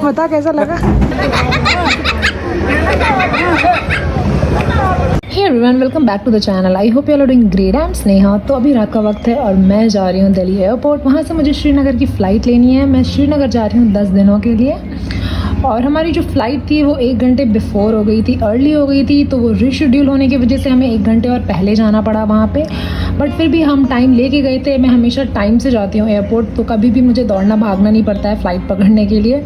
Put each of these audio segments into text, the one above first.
बता कैसा लगा। Hey everyone, welcome back to the channel. I hope you are doing great. I am Sneha. तो अभी रात का वक्त है और मैं जा रही हूँ दिल्ली एयरपोर्ट। वहाँ से मुझे श्रीनगर की फ़्लाइट लेनी है। मैं श्रीनगर जा रही हूँ 10 दिनों के लिए। और हमारी जो फ़्लाइट थी वो 1 घंटे बिफ़ोर हो गई थी, अर्ली हो गई थी। तो वो रीशेड्यूल होने की वजह से हमें 1 घंटे और पहले जाना पड़ा वहाँ पे। बट फिर भी हम टाइम लेके गए थे। मैं हमेशा टाइम से जाती हूँ एयरपोर्ट, तो कभी भी मुझे दौड़ना भागना नहीं पड़ता है फ़्लाइट पकड़ने के लिए।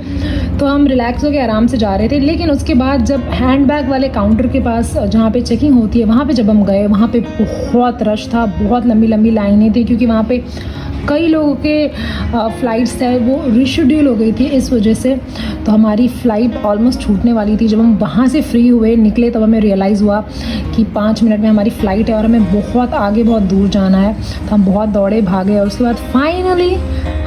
तो हम रिलैक्स होकर आराम से जा रहे थे। लेकिन उसके बाद जब हैंड बैग वाले काउंटर के पास जहाँ पे चेकिंग होती है वहाँ पे जब हम गए, वहाँ पे बहुत रश था, बहुत लंबी लंबी लाइनें थी, क्योंकि वहाँ पे कई लोगों के फ़्लाइट्स है वो रीशेड्यूल हो गई थी इस वजह से। तो हमारी फ़्लाइट ऑलमोस्ट छूटने वाली थी। जब हम वहाँ से फ्री हुए निकले तब हमें रियलाइज़ हुआ कि 5 मिनट में हमारी फ़्लाइट है और हमें बहुत आगे बहुत दूर जाना है। तो हम बहुत दौड़े भागे और उसके बाद फाइनली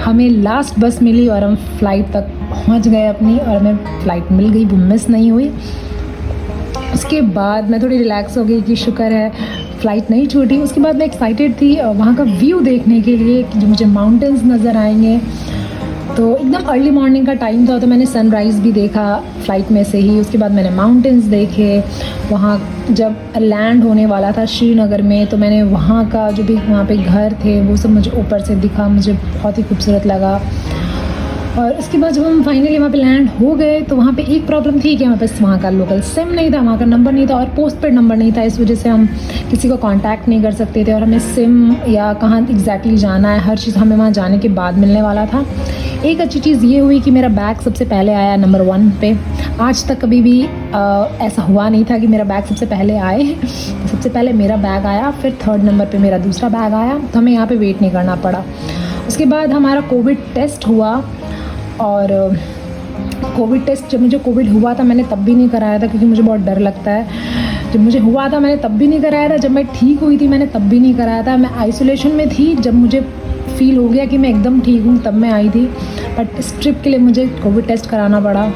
हमें लास्ट बस मिली और हम फ़्लाइट तक पहुँच गए अपनी, और हमें फ़्लाइट मिल गई, वो मिस नहीं हुई। उसके बाद मैं थोड़ी रिलैक्स हो गई कि शुक्र है फ़्लाइट नहीं छूटी। उसके बाद मैं एक्साइटेड थी वहाँ का व्यू देखने के लिए कि जो मुझे माउंटेन्स नज़र आएंगे। तो एकदम अर्ली मॉर्निंग का टाइम था, तो मैंने सनराइज़ भी देखा फ़्लाइट में से ही। उसके बाद मैंने माउंटेन्स देखे। वहाँ जब लैंड होने वाला था श्रीनगर में, तो मैंने वहाँ का जो भी वहाँ पे घर थे वो सब मुझे ऊपर से दिखा, मुझे बहुत ही खूबसूरत लगा। और उसके बाद जब हम फाइनली वहाँ पे लैंड हो गए तो वहाँ पे एक प्रॉब्लम थी कि हमारे पास वहाँ का लोकल सिम नहीं था, वहाँ का नंबर नहीं था और पोस्ट पेड नंबर नहीं था। इस वजह से हम किसी को कांटेक्ट नहीं कर सकते थे, और हमें सिम या कहाँ एग्जैक्टली जाना है हर चीज़ हमें वहाँ जाने के बाद मिलने वाला था। एक अच्छी चीज़ ये हुई कि मेरा बैग सबसे पहले आया नंबर 1 पे। आज तक कभी भी ऐसा हुआ नहीं था कि मेरा बैग सबसे पहले आए। सबसे पहले मेरा बैग आया, फिर 3rd नंबर पे मेरा दूसरा बैग आया। तो हमें यहाँ पे वेट नहीं करना पड़ा। उसके बाद हमारा कोविड टेस्ट हुआ, और कोविड टेस्ट जब मुझे कोविड हुआ था मैंने तब भी नहीं कराया था, क्योंकि मुझे बहुत डर लगता है। जब मुझे हुआ था मैंने तब भी नहीं कराया था, जब मैं ठीक हुई थी मैंने तब भी नहीं कराया था। मैं आइसोलेशन में थी, जब मुझे फ़ील हो गया कि मैं एकदम ठीक हूँ तब मैं आई थी। बट इस ट्रिप के लिए मुझे कोविड टेस्ट कराना पड़ा।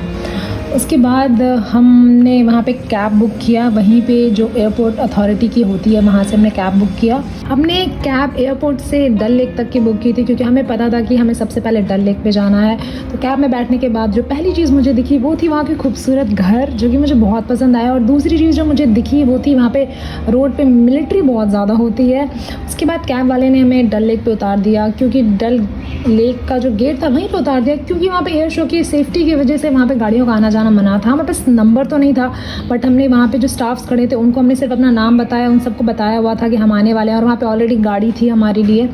उसके बाद हमने वहाँ पे कैब बुक किया, वहीं पे जो एयरपोर्ट अथॉरिटी की होती है वहाँ से हमने कैब बुक किया। हमने कैब एयरपोर्ट से डल लेक तक की बुक की थी, क्योंकि हमें पता था कि हमें सबसे पहले डल लेक पे जाना है। तो कैब में बैठने के बाद जो पहली चीज़ मुझे दिखी वो थी वहाँ के खूबसूरत घर, जो कि मुझे बहुत पसंद आया। और दूसरी चीज़ जो मुझे दिखी वो थी वहाँ पे रोड पे मिलिट्री बहुत ज़्यादा होती है। उसके बाद कैब वाले ने हमें डल लेक पे उतार दिया, क्योंकि डल लेक का जो गेट था वहीं पे उतार दिया, क्योंकि वहाँ पे एयर शो की सेफ्टी की वजह से वहाँ पे गाड़ियों का आना जाना मना था। हमारे पास नंबर तो नहीं था, बट हमने वहाँ पे जो स्टाफ्स खड़े थे उनको हमने सिर्फ अपना नाम बताया, उन सबको बताया हुआ था कि हम आने वाले हैं, और वहाँ पे ऑलरेडी गाड़ी थी हमारे लिए।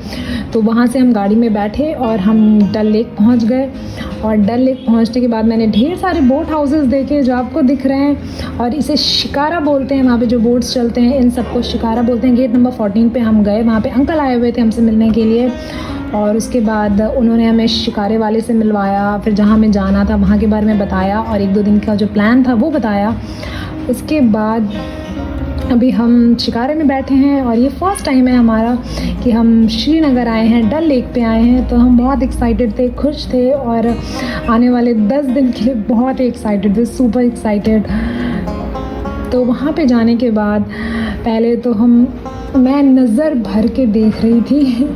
तो वहाँ से हम गाड़ी में बैठे और हम डल लेक पहुँच गए। और डल लेक पहुँचने के बाद मैंने ढेर सारे बोट हाउसेस देखे जो आपको दिख रहे हैं, और इसे शिकारा बोलते हैं। वहाँ पे जो बोट्स चलते हैं इन सबको शिकारा बोलते हैं। गेट नंबर 14 पे हम गए, वहाँ पे अंकल आए हुए थे हमसे मिलने के लिए, और उसके बाद उन्होंने हमें शिकारे वाले से मिलवाया। फिर जहाँ हमें जाना था वहाँ के बारे में बताया, और 1-2 दिन का जो प्लान था वो बताया। उसके बाद अभी हम शिकारे में बैठे हैं, और ये फर्स्ट टाइम है हमारा कि हम श्रीनगर आए हैं, डल लेक पे आए हैं। तो हम बहुत एक्साइटेड थे, खुश थे, और आने वाले 10 दिन के लिए बहुत ही एक्साइटेड थे, सुपर एक्साइटेड। तो वहाँ पे जाने के बाद पहले तो मैं नज़र भर के देख रही थी।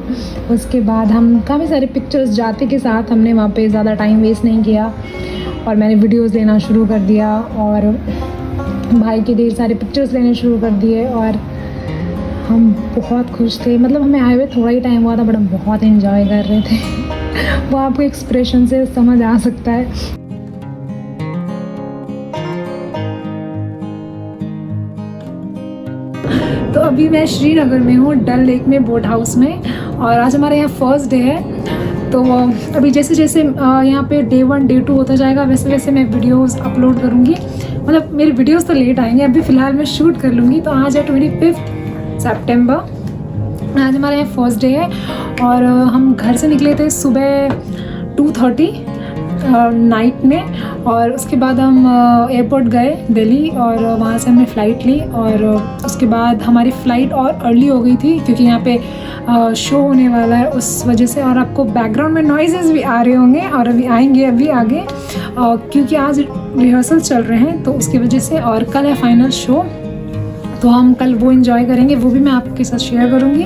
उसके बाद हम काफ़ी सारे पिक्चर्स जाते के साथ हमने वहाँ पे ज़्यादा टाइम वेस्ट नहीं किया, और मैंने वीडियोस लेना शुरू कर दिया, और भाई के ढेर सारे पिक्चर्स लेने शुरू कर दिए। और हम बहुत खुश थे, मतलब हमें आए हुए थोड़ा ही टाइम हुआ था, बट हम बहुत एंजॉय कर रहे थे। वो आपको एक्सप्रेशन से समझ आ सकता है। तो अभी मैं श्रीनगर में हूँ, डल लेक में, बोट हाउस में, और आज हमारे यहाँ फर्स्ट डे है। तो अभी जैसे जैसे यहाँ पे डे 1 डे 2 होता जाएगा वैसे वैसे मैं वीडियोस अपलोड करूँगी। मतलब मेरे वीडियोस तो लेट आएंगे, अभी फ़िलहाल मैं शूट कर लूँगी। तो आज है 25 सितंबर, आज हमारे यहाँ फर्स्ट डे है, और हम घर से निकले थे सुबह 2:30 नाइट में, और उसके बाद हम एयरपोर्ट गए दिल्ली, और वहाँ से हमने फ़्लाइट ली। और उसके बाद हमारी फ़्लाइट और अर्ली हो गई थी, क्योंकि यहाँ पे शो होने वाला है उस वजह से। और आपको बैकग्राउंड में नॉइजेस भी आ रहे होंगे, और अभी आएंगे अभी आगे, क्योंकि आज रिहर्सल चल रहे हैं तो उसकी वजह से। और कल है फाइनल शो, तो हम कल वो एंजॉय करेंगे, वो भी मैं आपके साथ शेयर करूँगी।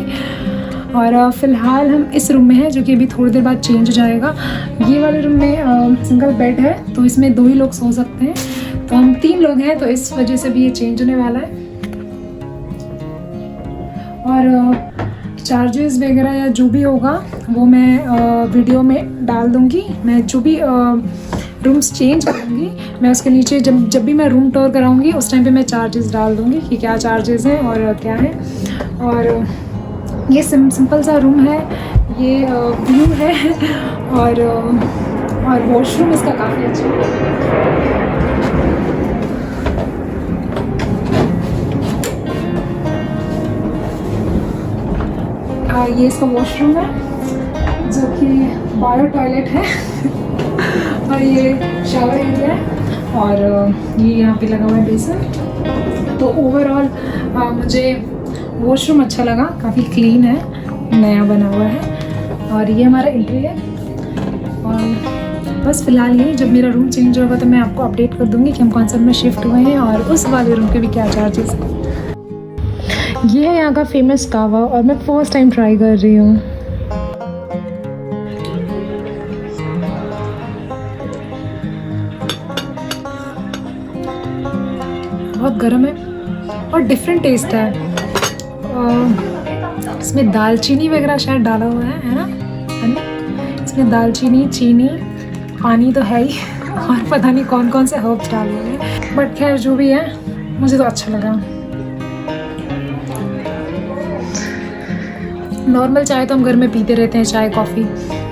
और फ़िलहाल हम इस रूम में हैं जो कि अभी थोड़ी देर बाद चेंज हो जाएगा। ये वाले रूम में सिंगल बेड है तो इसमें 2 ही लोग सो सकते हैं, तो हम 3 लोग हैं तो इस वजह से भी ये चेंज होने वाला है। और चार्जेस वगैरह या जो भी होगा वो मैं वीडियो में डाल दूँगी। मैं जो भी रूम्स चेंज करूँगी मैं उसके नीचे जब भी मैं रूम टूर कराऊँगी उस टाइम पे मैं चार्जेस डाल दूँगी कि क्या चार्जेस हैं और क्या है। और ये सिंपल सा रूम है, ये व्यू है और वॉशरूम इसका काफ़ी अच्छा है। ये इसका वॉशरूम है जो कि बायो टॉयलेट है और ये शावर एरिया है और ये यहाँ पे लगा हुआ है बेसिन। तो ओवरऑल मुझे वॉशरूम अच्छा लगा, काफ़ी क्लीन है, नया बना हुआ है। और ये हमारा एंट्री है और बस फ़िलहाल ये जब मेरा रूम चेंज होगा तो मैं आपको अपडेट कर दूँगी कि हम कौन सा रूम में शिफ्ट हुए हैं और उस वाले रूम के भी क्या चार्जेस हैं। ये है यहाँ का फेमस कावा और मैं फर्स्ट टाइम ट्राई कर रही हूँ। बहुत गर्म है और डिफरेंट टेस्ट है। इसमें दालचीनी वगैरह शायद डाला हुआ है ना? इसमें दालचीनी, चीनी, पानी तो है ही और पता नहीं कौन कौन से हर्ब्स डाले हुए हैं, बट खैर जो भी है मुझे तो अच्छा लगा। नॉर्मल चाय तो हम घर में पीते रहते हैं, चाय कॉफ़ी,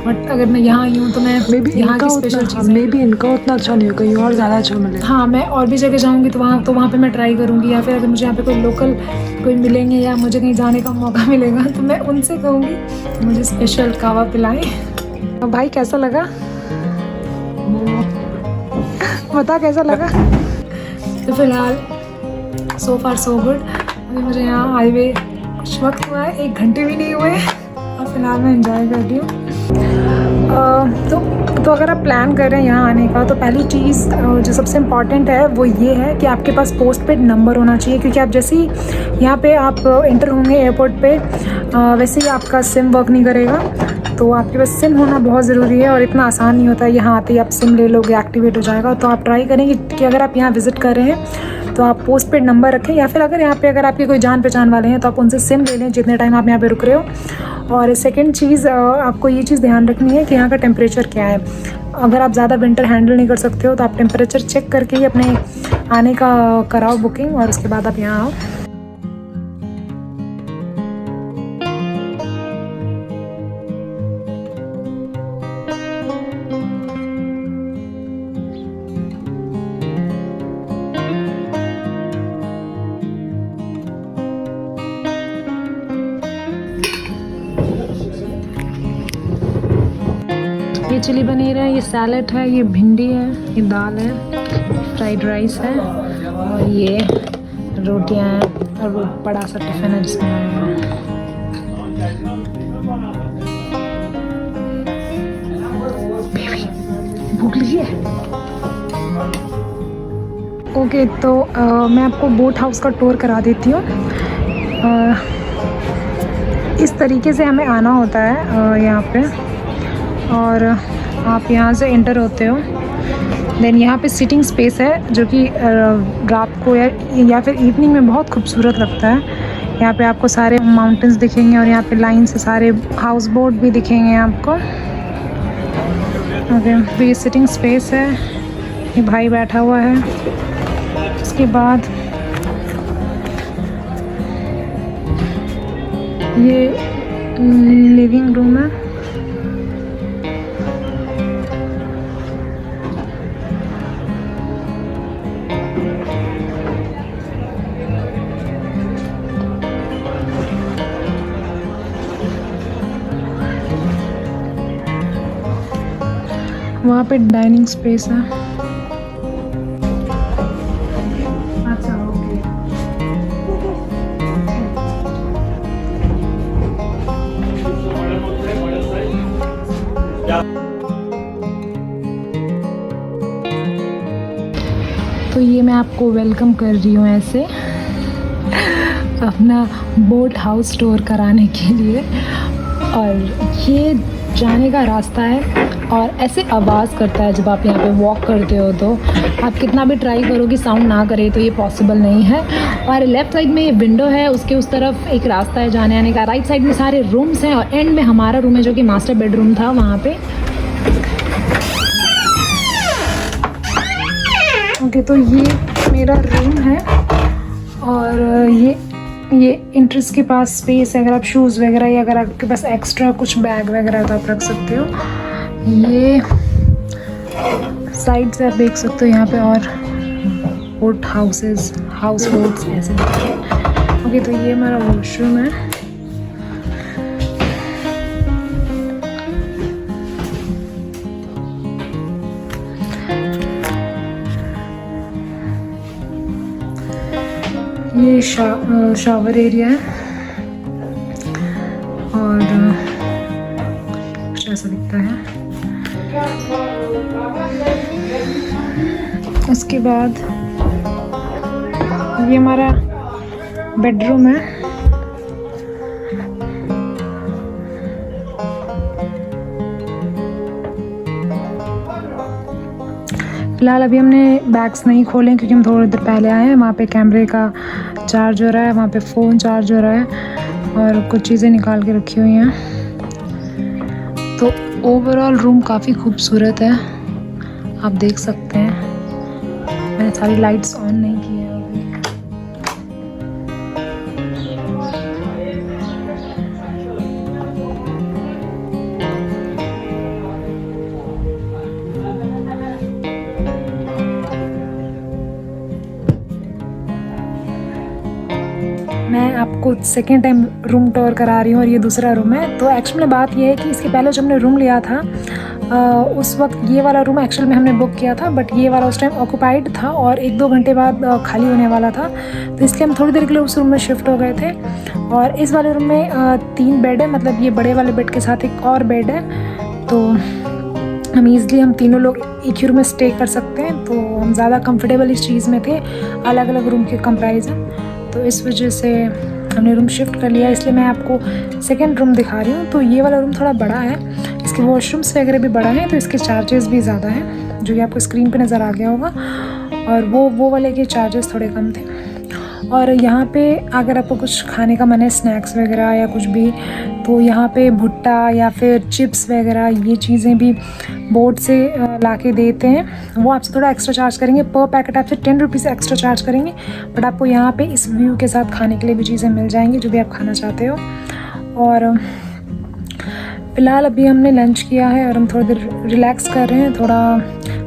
बट अगर मैं यहाँ आई हूँ तो मैं यहाँ की स्पेशल चीज़ इनका उतना अच्छा नहीं हो, कहीं और ज़्यादा अच्छा मिले। हाँ, मैं और भी जगह जाऊँगी तो वहाँ पे मैं ट्राई करूँगी, या फिर अगर मुझे यहाँ पे कोई लोकल कोई मिलेंगे या मुझे कहीं जाने का मौका मिलेगा तो मैं उनसे कहूँगी मुझे स्पेशल कावा पिलाएं। भाई कैसा लगा? बता कैसा लगा? तो फिलहाल सो फार सो गुड। अभी मुझे यहाँ आए हुए कुछ वक्त हुआ है, 1 घंटे भी नहीं हुए और फिलहाल मैं एंजॉय कर रही हूँ। तो अगर आप प्लान कर रहे हैं यहाँ आने का तो पहली चीज़ जो सबसे इम्पॉर्टेंट है वो ये है कि आपके पास पोस्ट पेड नंबर होना चाहिए, क्योंकि आप जैसे ही यहाँ पे आप एंटर होंगे एयरपोर्ट पे वैसे ही आपका सिम वर्क नहीं करेगा। तो आपके पास सिम होना बहुत ज़रूरी है और इतना आसान नहीं होता है यहाँ आते ही आप सिम ले लोगे एक्टिवेट हो जाएगा। तो आप ट्राई करेंगे कि अगर आप यहाँ विज़िट कर रहे हैं तो आप पोस्ट पेड नंबर रखें, या फिर अगर यहाँ पे अगर आपके कोई जान पहचान वाले हैं तो आप उनसे सिम ले लें जितने टाइम आप यहाँ पे रुक रहे हो। और सेकंड चीज़ आपको ये चीज़ ध्यान रखनी है कि यहाँ का टेम्परेचर क्या है। अगर आप ज़्यादा विंटर हैंडल नहीं कर सकते हो तो आप टेम्परेचर चेक करके ही अपने आने का कराओ बुकिंग और उसके बाद आप यहाँ आओ। ये चिली पनीर है, ये सैलेड है, ये भिंडी है, ये दाल है, फ्राइड राइस है और ये रोटियां हैं और वो बड़ा सा टिफ़िन है जिसमें आया है। भूख लगी है? ओके, तो मैं आपको बोट हाउस का टूर करा देती हूँ। इस तरीके से हमें आना होता है यहाँ पे और आप यहाँ से एंटर होते हो। देन यहाँ पे सिटिंग स्पेस है जो कि रात को या फिर इवनिंग में बहुत खूबसूरत लगता है। यहाँ पे आपको सारे माउंटेन्स दिखेंगे और यहाँ पे लाइन से सारे हाउस बोट भी दिखेंगे आपको। ओके, तो ये सिटिंग स्पेस है, ये भाई बैठा हुआ है। उसके बाद ये लिविंग रूम है। वहाँ पे डाइनिंग स्पेस है। अच्छा, ओके। तो ये मैं आपको वेलकम कर रही हूँ ऐसे अपना बोट हाउस टूर कराने के लिए। और ये जाने का रास्ता है और ऐसे आवाज़ करता है जब आप यहाँ पे वॉक करते हो। तो आप कितना भी ट्राई करो कि साउंड ना करे तो ये पॉसिबल नहीं है। और लेफ़्ट साइड में ये विंडो है, उसके उस तरफ एक रास्ता है जाने आने का। राइट साइड में सारे रूम्स हैं और एंड में हमारा रूम है जो कि मास्टर बेडरूम था वहाँ पे। ओके, तो ये मेरा रूम है और ये इंट्रेंस के पास स्पेस है। अगर आप शूज़ वगैरह या अगर आपके पास एक्स्ट्रा कुछ बैग वगैरह तो आप रख सकते हो। ये साइड से आप देख सकते हो यहाँ पे और बोट हाउस बोट्स ऐसे दिखते हैं। ओके, तो ये हमारा वॉशरूम है। ये शावर एरिया है और कुछ ऐसा दिखता है। उसके बाद ये हमारा बेडरूम है। फिलहाल अभी हमने बैग्स नहीं खोले क्योंकि हम थोड़ी देर पहले आए हैं। वहाँ पे कैमरे का चार्ज हो रहा है, वहाँ पे फ़ोन चार्ज हो रहा है और कुछ चीज़ें निकाल के रखी हुई हैं। तो ओवरऑल रूम काफ़ी खूबसूरत है, आप देख सकते हैं। मैंने सारी लाइट्स ऑन नहीं की है अभी। मैं आपको सेकेंड टाइम रूम टूर करा रही हूँ और ये दूसरा रूम है। तो एक्चुअली बात ये है कि इसके पहले जब हमने रूम लिया था उस वक्त ये वाला रूम एक्चुअल में हमने बुक किया था, बट ये वाला उस टाइम ऑक्यूपाइड था और 1-2 घंटे बाद खाली होने वाला था। तो इसलिए हम थोड़ी देर के लिए उस रूम में शिफ्ट हो गए थे। और इस वाले रूम में 3 बेड है, मतलब ये बड़े वाले बेड के साथ एक और बेड है। तो हम तीनों लोग एक ही रूम में स्टे कर सकते हैं। तो हम ज़्यादा कंफर्टेबल इस चीज़ में थे अलग अलग रूम के कंपैरिजन। तो इस वजह से हमने रूम शिफ्ट कर लिया, इसलिए मैं आपको सेकंड रूम दिखा रही हूँ। तो ये वाला रूम थोड़ा बड़ा है, इसके वॉशरूम्स वगैरह भी बड़ा है, तो इसके चार्जेस भी ज़्यादा हैं जो कि आपको स्क्रीन पे नज़र आ गया होगा। और वो वाले के चार्जेस थोड़े कम थे। और यहाँ पे अगर आपको कुछ खाने का मन है, स्नैक्स वगैरह या कुछ भी, तो यहाँ पे भुट्टा या फिर चिप्स वगैरह ये चीज़ें भी बोर्ड से ला के देते हैं। वो आपसे थोड़ा एक्स्ट्रा चार्ज करेंगे, पर पैकेट आपसे 10 रुपीज़ एक्स्ट्रा चार्ज करेंगे, बट आपको यहाँ पे इस व्यू के साथ खाने के लिए भी चीज़ें मिल जाएंगी जो भी आप खाना चाहते हो। और फ़िलहाल अभी हमने लंच किया है और हम थोड़ी देर रिलैक्स कर रहे हैं, थोड़ा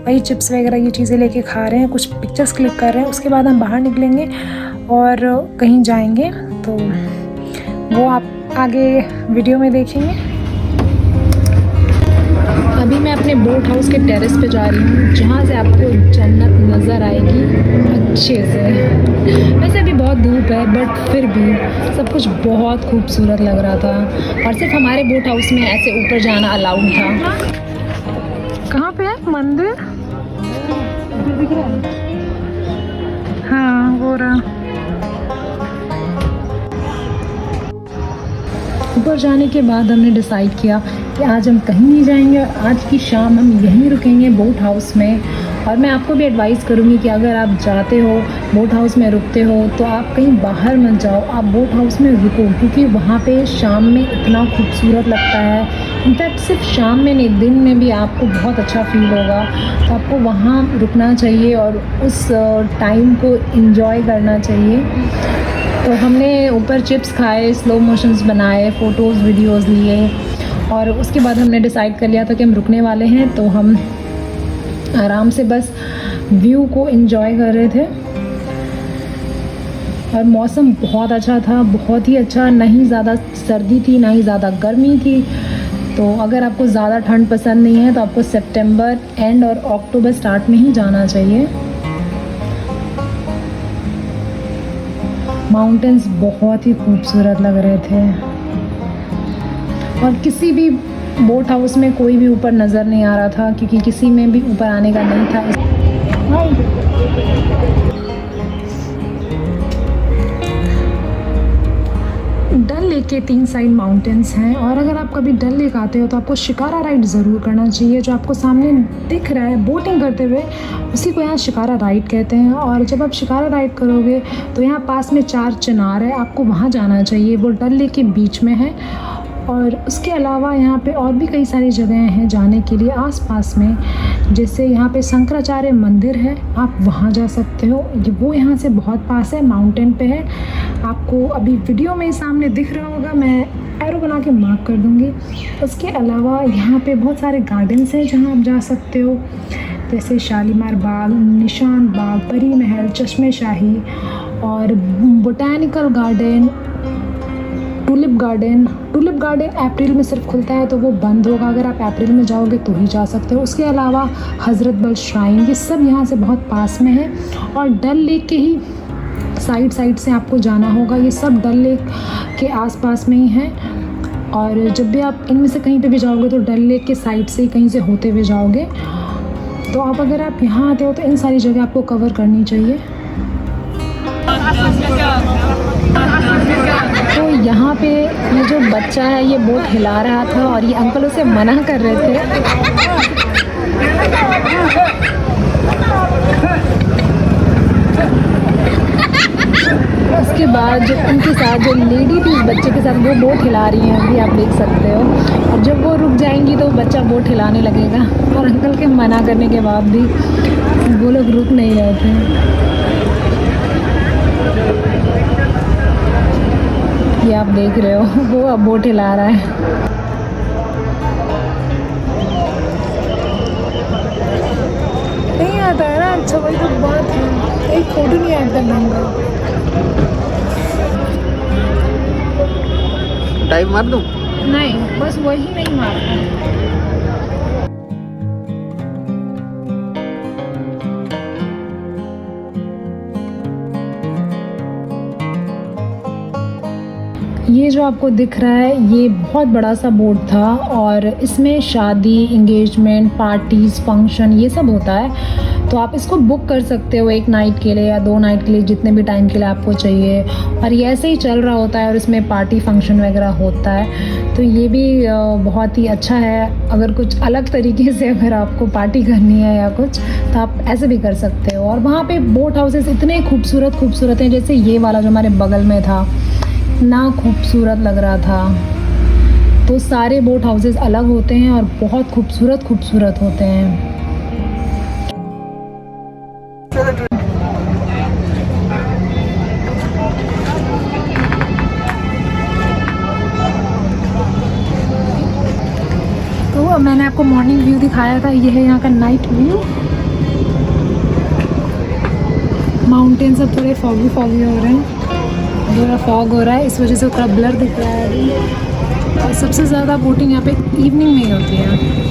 वही चिप्स वगैरह ये चीज़ें लेके खा रहे हैं, कुछ पिक्चर्स क्लिक कर रहे हैं। उसके बाद हम बाहर निकलेंगे और कहीं जाएंगे, तो वो आप आगे वीडियो में देखेंगे। अभी मैं अपने बोट हाउस के टेरेस पे जा रही हूँ जहाँ से आपको जन्नत नज़र आएगी अच्छे से। वैसे अभी बहुत धूप है बट फिर भी सब कुछ बहुत खूबसूरत लग रहा था। और सिर्फ हमारे बोट हाउस में ऐसे ऊपर जाना अलाउड था। कहाँ पे है मंदिर? दिख रहा है? हाँ, वो रहा। ऊपर जाने के बाद हमने डिसाइड किया कि आज हम कहीं नहीं जाएंगे और आज की शाम हम यहीं रुकेंगे बोट हाउस में। और मैं आपको भी एडवाइस करूँगी कि अगर आप जाते हो बोट हाउस में रुकते हो तो आप कहीं बाहर मत जाओ, आप बोट हाउस में रुको, क्योंकि वहाँ पे शाम में इतना खूबसूरत लगता है। इनफैक्ट सिर्फ शाम में नहीं, दिन में भी आपको बहुत अच्छा फील होगा। तो आपको वहाँ रुकना चाहिए और उस टाइम को एंजॉय करना चाहिए। तो हमने ऊपर चिप्स खाए, स्लो मोशंस बनाए, फ़ोटोज़ वीडियोज़ लिए और उसके बाद हमने डिसाइड कर लिया था कि हम रुकने वाले हैं। तो हम आराम से बस व्यू को एंजॉय कर रहे थे और मौसम बहुत अच्छा था, बहुत ही अच्छा। ना ही ज़्यादा सर्दी थी ना ही ज़्यादा गर्मी थी। तो अगर आपको ज़्यादा ठंड पसंद नहीं है तो आपको सितंबर एंड और अक्टूबर स्टार्ट में ही जाना चाहिए। माउंटेन्स बहुत ही खूबसूरत लग रहे थे और किसी भी बोट हाउस में कोई भी ऊपर नज़र नहीं आ रहा था क्योंकि किसी में भी ऊपर आने का नहीं था। डल लेक के 3 साइड माउंटेन्स हैं और अगर आप कभी डल लेक आते हो तो आपको शिकारा राइड ज़रूर करना चाहिए। जो आपको सामने दिख रहा है बोटिंग करते हुए, उसी को यहाँ शिकारा राइड कहते हैं। और जब आप शिकारा राइड करोगे तो यहाँ पास में 4 चिनार है, आपको वहाँ जाना चाहिए, वो डल लेक के बीच में है। और उसके अलावा यहाँ पे और भी कई सारी जगह हैं जाने के लिए आसपास में, जैसे यहाँ पे शंकराचार्य मंदिर है, आप वहाँ जा सकते हो, वो यहाँ से बहुत पास है, माउंटेन पे है। आपको अभी वीडियो में सामने दिख रहा होगा, मैं एरो बना के मार्क कर दूँगी। उसके अलावा यहाँ पे बहुत सारे गार्डन्स हैं जहाँ आप जा सकते हो, जैसे शालीमार बाग, निशान बाग, परी महल, चश्मे शाही और बोटैनिकल गार्डन, टूलिप गार्डन अप्रैल में सिर्फ खुलता है तो वो बंद होगा, अगर आप अप्रैल में जाओगे तो ही जा सकते हो। उसके अलावा हज़रत बल श्राइन, ये सब यहाँ से बहुत पास में है। और डल लेक के ही साइड से आपको जाना होगा, ये सब डल लेक के आसपास में ही हैं। और जब भी आप इनमें से कहीं पे भी जाओगे तो डल लेक के साइड से ही कहीं से होते हुए जाओगे। तो आप अगर आप यहाँ आते हो तो इन सारी जगह आपको कवर करनी चाहिए। तो यहाँ पे ये जो बच्चा है ये बोट हिला रहा था और ये अंकल उसे मना कर रहे थे। उसके बाद जो उनके साथ जो लेडी थी उस बच्चे के साथ वो बोट हिला रही हैं, अभी आप देख सकते हो। और जब वो रुक जाएंगी तो बच्चा बोट हिलाने लगेगा, और अंकल के मना करने के बाद भी वो लोग रुक नहीं रहे थे। ये आप देख रहे हो वो अब बोट हिला रहा है। नहीं आता है ना, अच्छा वही तो बात है, एक फोटो नहीं आता नंगा। डाइव मार दूं? नहीं, बस वही नहीं मारता। ये जो आपको दिख रहा है ये बहुत बड़ा सा बोट था और इसमें शादी, इंगेजमेंट, पार्टीज़, फंक्शन ये सब होता है। तो आप इसको बुक कर सकते हो 1 नाइट के लिए या 2 नाइट के लिए, जितने भी टाइम के लिए आपको चाहिए। और ये ऐसे ही चल रहा होता है और इसमें पार्टी फंक्शन वगैरह होता है। तो ये भी बहुत ही अच्छा है, अगर कुछ अलग तरीके से अगर आपको पार्टी करनी है या कुछ तो आप ऐसे भी कर सकते हो। और वहाँ पे बोट हाउसेस इतने खूबसूरत हैं, जैसे ये वाला जो हमारे बगल में था, ना खूबसूरत लग रहा था। तो सारे बोट हाउसेस अलग होते हैं और बहुत खूबसूरत होते हैं। तो मैंने आपको मॉर्निंग व्यू दिखाया था, ये है यहाँ का नाइट व्यू। माउंटेन सब थोड़े फॉगी हो रहे हैं, थोड़ा फॉग हो रहा है, इस वजह से थोड़ा ब्लर दिख रहा है अभी। और सबसे ज़्यादा बोटिंग यहाँ पे इवनिंग में ही होती है।